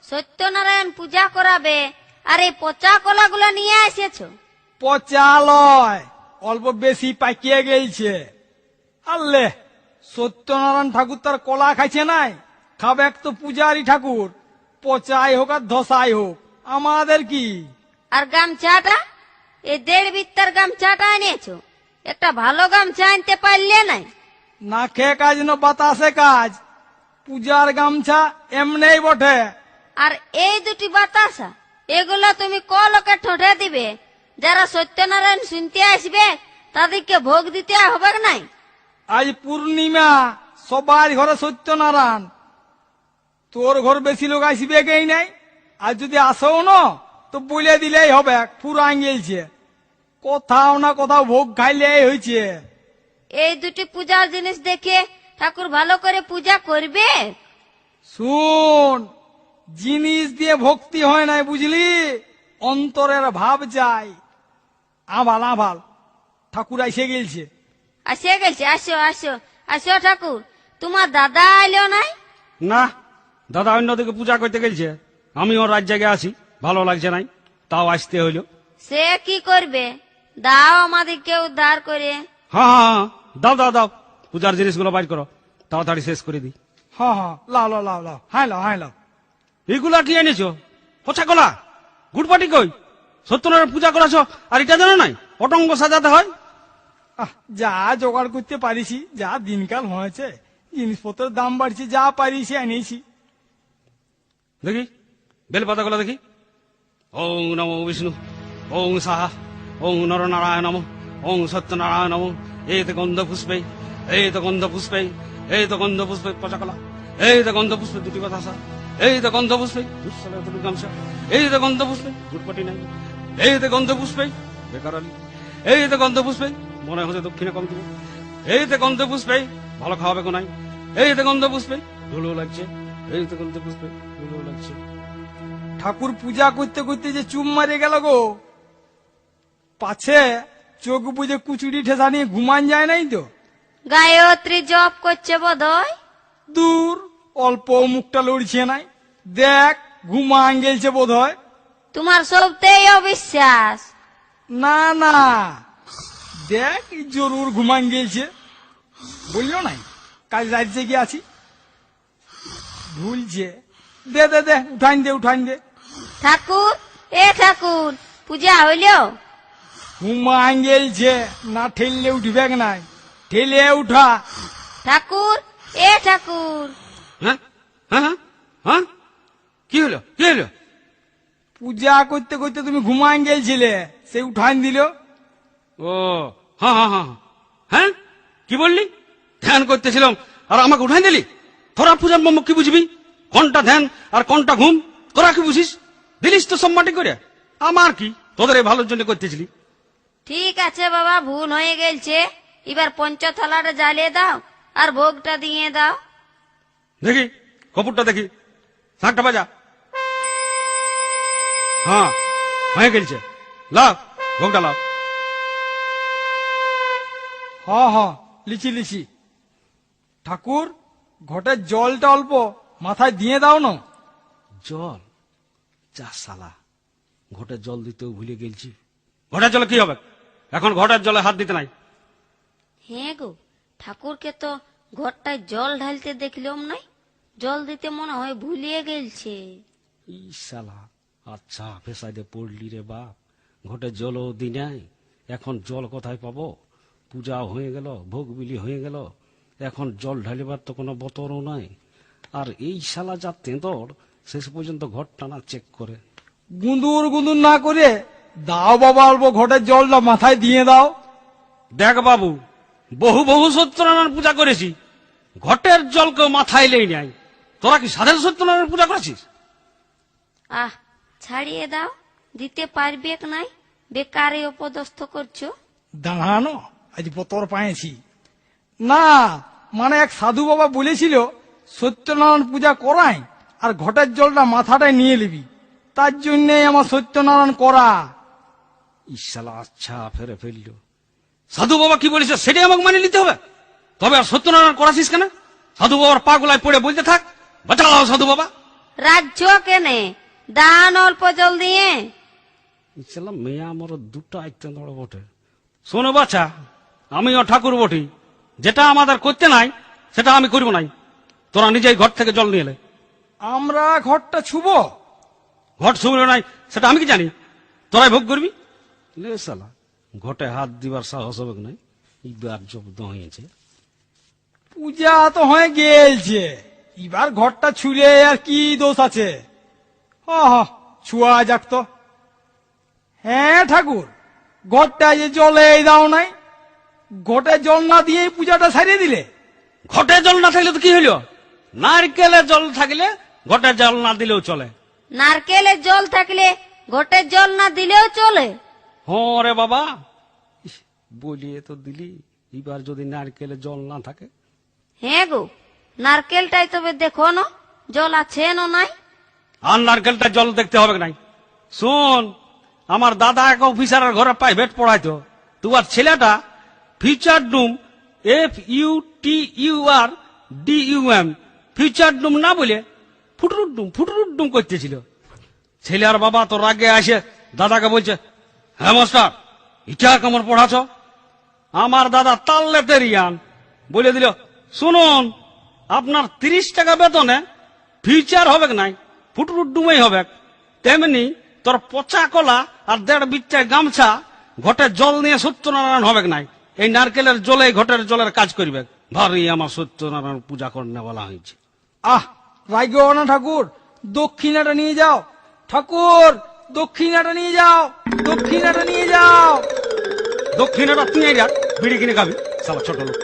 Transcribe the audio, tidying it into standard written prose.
সত্যনারায়ণ পূজা করাবে, আর এই পচা কলাগুলো নিয়ে এসেছো? পচা লয়, অল্প বেশি পাকিয়ে গেছে। আল্লে, সত্যনারায়ণ ঠাকুর তার কলা খাইছে নাই, খাবে তো পূজারি ঠাকুর, পচাই হোক আর ধসাই হোক, আমাদের কি? আর গামছাটা, এই 1.5 বিত্তার গামছাটা এনেছো, একটা ভালো গামছা আনতে পারলে নাই? না খেয়ে কাজ না বাতাসে কাজ, পূজার গামছা এমনি বটে। আর এই 2টি বাতাসা, এগুলো তুমি ক লোকে ঠোঁটে দিবে? যারা সত্যনারায়ণ শুনতে আসবে তাদেরকে ভোগ দিতে হবে নাই? আজ পূর্ণিমা, সবার ঘরে সত্যনারায়ণ, তোর ঘর বেশি লোক আসবে কেই নাই। আর যদি আসো না তো বলে দিলেই হবে, পুরান গেছে, কোথাও না কোথাও ভোগ খাইলে হয়েছে। এই 2টি পূজার জিনিস দেখে ঠাকুর ভালো করে পূজা করবে? শুন, জিনিস দিয়ে ভক্তি হয় নাই, বুঝলি, অন্তরের ভাব যায়। আভাল আভাল, ঠাকুর এসে গেছে। আসে গেছে, আসো আসো আসো ঠাকুর। তোমার দাদা আইলো নাই? না, দাদা অন্যদিকে পূজা করতে গেছে, আমি ওর রাত জায়গায় আছি, ভালো লাগছে নাই, তাও আসতে হইল। সে কি করবে, দাও আমাদেরকে উদ্ধার করে। হ্যাঁ হ্যাঁ হ্যাঁ, দাও দাও দাও, পূজার জিনিসগুলো বাইর করো, তাড়াতাড়ি শেষ করে দিই। হ্যাঁ হ্যাঁ, লাও লাও লাও লাও, হ্যাঁ লাও হ্যাঁ লাও। এইগুলা কি এনেছো? পচা কলা, গুড়পাটি কই? সত্যনারায়ণ পূজা করাছো আর এটা জানো নাই পটঙ্গ সাজাতে হয়? আহ, যা জোগাড় করতে পারিছি, যা দিনকাল হয়েছে, জিনিসপত্রের দাম বাড়ছে, যা পারিছি এনেছি। দেখি বেলপাতাগুলো দেখি। ওং নমো বিষ্ণু, ওং সাহা, ওং নরনারায়ণ নম, ওং সত্যনারায়ণ নম। এই তো গন্ধ পুষ্পে, এই তো গন্ধ পুষ্পে, এই তো গন্ধ পুষ্পে পচা কলা, এই তো গন্ধ পুষ্পে 2টি বাতাসা, এই তো গন্ধ পুষ্পে দুঃসালে 2টি গামছা, এই তো গন্ধ পুষ্পে গুড়পাটি নাই, এই তো গন্ধ পুষ্পে বেকার আলী, এই তো গন্ধ পুষ্পে মনে হচ্ছে দক্ষিণে কম দিব, এই তো গন্ধ পুষ্পে ভালো খাওয়াবে কো নাই, এই তো গন্ধ পুষ্পে ধুলো লাগছে, এই তো গন্ধ পুষ্পে ধুলো লাগছে। ঠাকুর পূজা করতে করতে যে চুম মারে গেল গো, পাছে চোখ বুঝে কুচুরি ঠেসা নিয়ে ঘুমান যায় নাই তো? গায়ত্রী জপ করছে বোধহয়। দূর, অল্প মুখটা লড়ছে নাই, দেখ ঘুমান গেলছে বোধ হয়। তোমার সবতেই অবিশ্বাস। না না, দেখ জরুর ঘুমান গেলছে, বললো নাই কাল রাত জেগে আছি, ভুলছে। দে দে দে, উঠাইন দে উঠাইন দে। ঠাকুর, এ ঠাকুর, পূজা হইল? ঘুমান গেলছে, না ঠেললে উঠবে নাই, ঠেলে উঠা। ঠাকুর, এ ঠাকুর। হ্যাঁ হ্যাঁ হ্যাঁ হ্যাঁ, কি হলো কি হলো? পূজা করতে করতে তুমি ঘুমান গেলছিলে, সে উঠাইন দিল। ও হ্যাঁ হ্যাঁ হ্যাঁ হ্যাঁ, কি বললি? ধ্যান করতেছিলাম আর আমাকে উঠাই দিলি? তোরা পূজার মম্ম কি বুঝবি? কোনটা ধ্যান আর কোনটা ঘুম তোরা কি বুঝিস? দিলিস তো সম্মাটি করে। আমার কি, তোদের এই ভালোর জন্য করতেছিলি। ঠিক আছে বাবা, ভুল হয়ে গেছে, এবার পঞ্চথালাটা জ্বালিয়ে দাও আর ভোগটা দিয়ে দাও। দেখি কপুরটা দেখি, শাকটা বাজা। হ্যাঁ হয়ে গেছে, লাও ভোগটা লাও। হ হ, লিচি লিচি। ঠাকুর, ঘটের জলটা অল্প মাথায় দিয়ে দাও না। জল? যা সালা, ঘটের জল দিতেও ভুলে গেলছি। ঘটের জলে কি হবে? এখন ঘটের জলে হাত দিতে নাই। হ্যাঁ গো, ঠাকুরকে তো ঘরটায় জল ঢালতে দেখলাম নাই, জল দিতে মনে হয় ভুলিয়ে গেলছে। ই সালা, আচ্ছা ফেসাইডে পড়লি রে বাপ। ঘটের জলও দি নাই, এখন জল কোথায় পাবো? পূজা হয়ে গেল, ভোগ বিলি হয়ে গেল, এখন জল ঢালিবার তো কোনো বতরও নাই। আর এই শালা যা তেঁদর, শেষ পর্যন্ত ঘর টানা চেক করে। গুঁদুর গুঁদুর না করে দাও বাবা, অল্প ঘটের জলটা মাথায় দিয়ে দাও। দেখ বাবু, বহু বহু সত্যনারায়ণ পূজা করেছি, ঘটের জল কেউ মাথায় লেই নাই। তোরা কি সাধারণ সত্যনারায়ণ পূজা করেছিস? আহ, ছাড়িয়ে দাও, দিতে পারবে নাই, বেকারে অপদস্থ করছো। দাঁড়ানো, আজ বতর পাইছি না, মানে এক সাধু বাবা বলেছিল সত্যনারায়ণ পূজা করাই আর ঘটের জলটা মাথাটায় নিয়ে নিবি, তার জন্য আমার সত্যনারায়ণ করা। ইশালা আচ্ছা ফেরে ফেলল। সাধু বাবা কি বলেছে সেটাই আমাকে মানে নিতে হবে? তবে আর সত্যনারায়ণ করাছিস কেন? সাধু বাবার পা গোলায় পড়ে বলতে থাক, বাঁচাও সাধু বাবা। রাজ্য কেনে দান অল্প জল দিয়ে। ইসলাম মেয়ে আমার দুটো আইতে নড় বটে। শোনো বাচ্চা, আমিও ঠাকুর বটি, যেটা আমাদের করতে নাই সেটা আমি করবো নাই। তোরা নিজেই ঘর থেকে জল নিয়ে এলে। আমরা ঘরটা ছুবো? ঘট শুনলো নাই সেটা আমি কি জানি? তোরাই ভোগ করবি। লে শালা, ঘটে হাত দিবার সাহস হবে নাই। এইবার জব্দ হয়েছে। পূজা তো হয়ে গেলছে, এবার ঘরটা ছুলে আর কি দোষ আছে? ছুয়া যাক তো। হ্যাঁ ঠাকুর, ঘরটা যে জলে দাও নাই, ঘটে জল না দিয়ে পূজাটা সারিয়ে দিলে। ঘটে জল না থাকলে তো কি হইল? নারকেলের জল থাকলে ঘটে জল না দিলেও চলে। নারকেলের জল থাকলে ঘটের জল না দিলেও চলে। হ্যাঁ রে বাবা, ইস, বলিয়ে তো দিলি। এবার যদি নারকেলের জল না থাকে? হ্যাঁ গো, নারকেলটাই তবে দেখো না জল আছে না নাই। আর নারকেলটা জল দেখতে হবে নাই। শোন, আমার দাদা এক অফিসারের ঘরে প্রাইভেট পড়াইতো। তোমার ছেলেটা ফিউচার ডুম, FUTURDUM, ফিউচার ডুম না বলে ফুটরুট ডুম করতেছিল। ছেলে আর বাবা তো রাগে আসে দাদাকে বলছে, হ্যাঁ মাস্টার, এটা কেমন পড়াছ? আমার দাদা তাল্লেতে রিয়ান বলে দিল, শুনুন, আপনার 30 টাকা বেতনে ফিউচার হবে নাই, ফুটরুট ডুমেই হবে। তেমনি তোর পচা কলা আর 1.5 বিচ্চায় গামছা ঘটে জল নিয়ে সত্যনারায়ণ হবে নাই। এই নারকেলের জলে ঘটের জলের কাজ করবে। ভারী আমার সত্যনারায়ণ পূজা করতে বলা হয়েছে। রাগো না ঠাকুর, দক্ষিণাটা নিয়ে যাও। ঠাকুর, দক্ষিণাটা নিয়ে যাও, দক্ষিণাটা নিয়ে যাও। দক্ষিণেটা তুই যা, বিড়ি কিনে খাবি, সালা ছোট লোক।